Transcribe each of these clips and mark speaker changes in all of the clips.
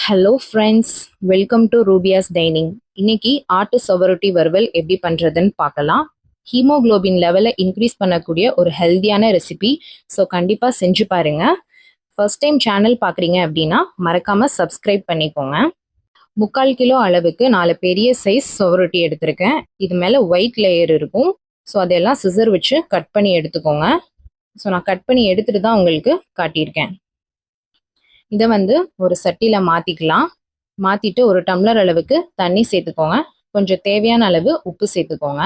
Speaker 1: Hello friends, welcome to Rubiya's dining. இன்னைக்கு ஆட்டு சவரொட்டி வறுவல் எப்படி பண்ணுறதுன்னு பார்க்கலாம். ஹீமோக்ளோபின் லெவலை இன்க்ரீஸ் பண்ணக்கூடிய ஒரு ஹெல்த்தியான ரெசிபி. ஸோ கண்டிப்பாக செஞ்சு பாருங்க. ஃபர்ஸ்ட் டைம் சேனல் பார்க்குறீங்க அப்படின்னா மறக்காமல் சப்ஸ்கிரைப் பண்ணிக்கோங்க. 3/4 கிலோ அளவுக்கு 4 பெரிய சைஸ் சவரொட்டி எடுத்திருக்கேன். இது மேலே ஒயிட் லேயர் இருக்கும். ஸோ அதெல்லாம் சிசர் வச்சு கட் பண்ணி எடுத்துக்கோங்க. ஸோ நான் கட் பண்ணி எடுத்துகிட்டு தான் உங்களுக்கு காட்டியிருக்கேன். இதை ஒரு சட்டியில் மாற்றிக்கலாம். மாற்றிட்டு ஒரு டம்ளர் அளவுக்கு தண்ணி சேர்த்துக்கோங்க. கொஞ்சம் தேவையான அளவு உப்பு சேர்த்துக்கோங்க.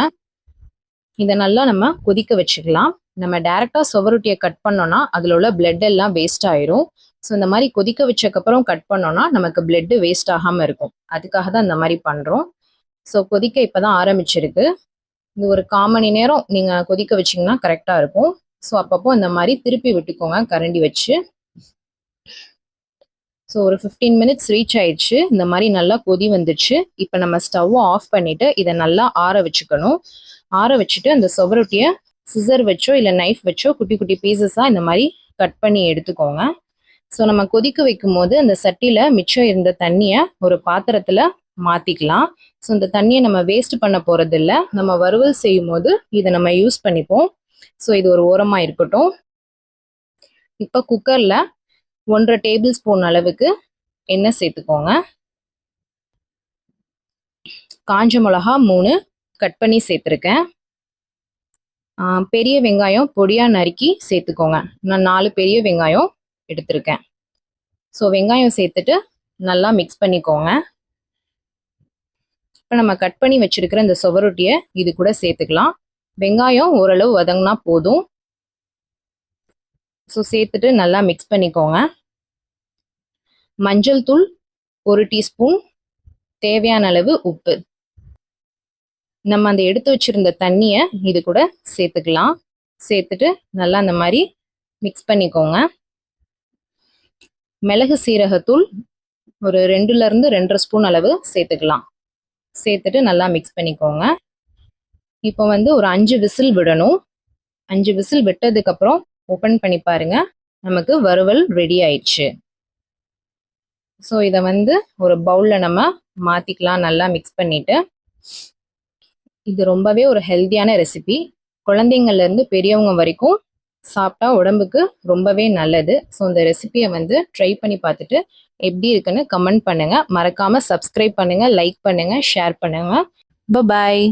Speaker 1: இதை நல்லா நம்ம கொதிக்க வச்சுக்கலாம். நம்ம டைரெக்டாக சுவரொட்டியை கட் பண்ணோன்னா அதில் உள்ள பிளட் எல்லாம் வேஸ்ட் ஆயிரும். ஸோ இந்த மாதிரி கொதிக்க வச்சக்கப்புறம் கட் பண்ணோன்னா நமக்கு பிளட்டு வேஸ்ட் ஆகாமல் இருக்கும். அதுக்காக தான் இந்த மாதிரி பண்ணுறோம். ஸோ கொதிக்க இப்போ தான் ஆரம்பிச்சிருக்கு. இது ஒரு 1/4 மணி நேரம் நீங்கள் கொதிக்க வச்சிங்கன்னா கரெக்டாக இருக்கும். ஸோ அப்பப்போ இந்த மாதிரி திருப்பி விட்டுக்கோங்க கரண்டி வச்சு. ஸோ ஒரு 15 மினிட்ஸ் ரீச் ஆயிடுச்சு. இந்த மாதிரி நல்லா கொதி வந்துடுச்சு. இப்போ நம்ம ஸ்டவ்வை ஆஃப் பண்ணிவிட்டு இதை நல்லா ஆற வச்சுக்கணும். ஆற வச்சுட்டு அந்த சுவரொட்டியை சிசர் வச்சோ இல்லை நைஃப் வச்சோ குட்டி குட்டி பீசஸாக இந்த மாதிரி கட் பண்ணி எடுத்துக்கோங்க. ஸோ நம்ம கொதிக்க வைக்கும் போது அந்த சட்டியில் மிச்சம் இருந்த தண்ணியை ஒரு பாத்திரத்தில் மாற்றிக்கலாம். ஸோ இந்த தண்ணியை நம்ம வேஸ்ட் பண்ண போகிறது இல்லை. நம்ம வறுவல் செய்யும் போது இதை நம்ம யூஸ் பண்ணிப்போம். ஸோ இது ஒரு ஓரமாக இருக்கட்டும். இப்போ குக்கரில் 1/2 டேபிள் ஸ்பூன் அளவுக்கு எண்ணெய் சேர்த்துக்கோங்க. காஞ்ச மிளகா 3 கட் பண்ணி சேர்த்துருக்கேன். பெரிய வெங்காயம் பொடியாக நறுக்கி சேர்த்துக்கோங்க. நான் 4 பெரிய வெங்காயம் எடுத்திருக்கேன். ஸோ வெங்காயம் சேர்த்துட்டு நல்லா மிக்ஸ் பண்ணிக்கோங்க. இப்போ நம்ம கட் பண்ணி வச்சிருக்கிற இந்த சுவரொட்டியை இது கூட சேர்த்துக்கலாம். வெங்காயம் ஓரளவு வதங்கினா போதும். ஸோ சேர்த்துட்டு நல்லா மிக்ஸ் பண்ணிக்கோங்க. மஞ்சள் தூள் 1 டீஸ்பூன், தேவையான அளவு உப்பு. நம்ம அந்த எடுத்து வச்சிருந்த தண்ணியை இது கூட சேர்த்துக்கலாம். சேர்த்துட்டு நல்லா அந்த மாதிரி மிக்ஸ் பண்ணிக்கோங்க. மிளகு சீரகத்தூள் ஒரு 2லேருந்து 2.5 ஸ்பூன் அளவு சேர்த்துக்கலாம். சேர்த்துட்டு நல்லா மிக்ஸ் பண்ணிக்கோங்க. இப்போ ஒரு 5 விசில் விடணும். 5 விசில் விட்டதுக்கப்புறம் ஓப்பன் பண்ணி பாருங்க. நமக்கு வறுவல் ரெடி ஆயிடுச்சு. ஸோ இதை ஒரு பவுலில் நம்ம மாற்றிக்கலாம். நல்லா மிக்ஸ் பண்ணிவிட்டு இது ரொம்பவே ஒரு ஹெல்த்தியான ரெசிபி. குழந்தைங்கள்லேருந்து பெரியவங்க வரைக்கும் சாப்பிட்டா உடம்புக்கு ரொம்பவே நல்லது. ஸோ இந்த ரெசிபியை ட்ரை பண்ணி பார்த்துட்டு எப்படி இருக்குன்னு கமெண்ட் பண்ணுங்கள். மறக்காமல் சப்ஸ்கிரைப் பண்ணுங்கள், லைக் பண்ணுங்கள், ஷேர் பண்ணுங்கள். பாய்.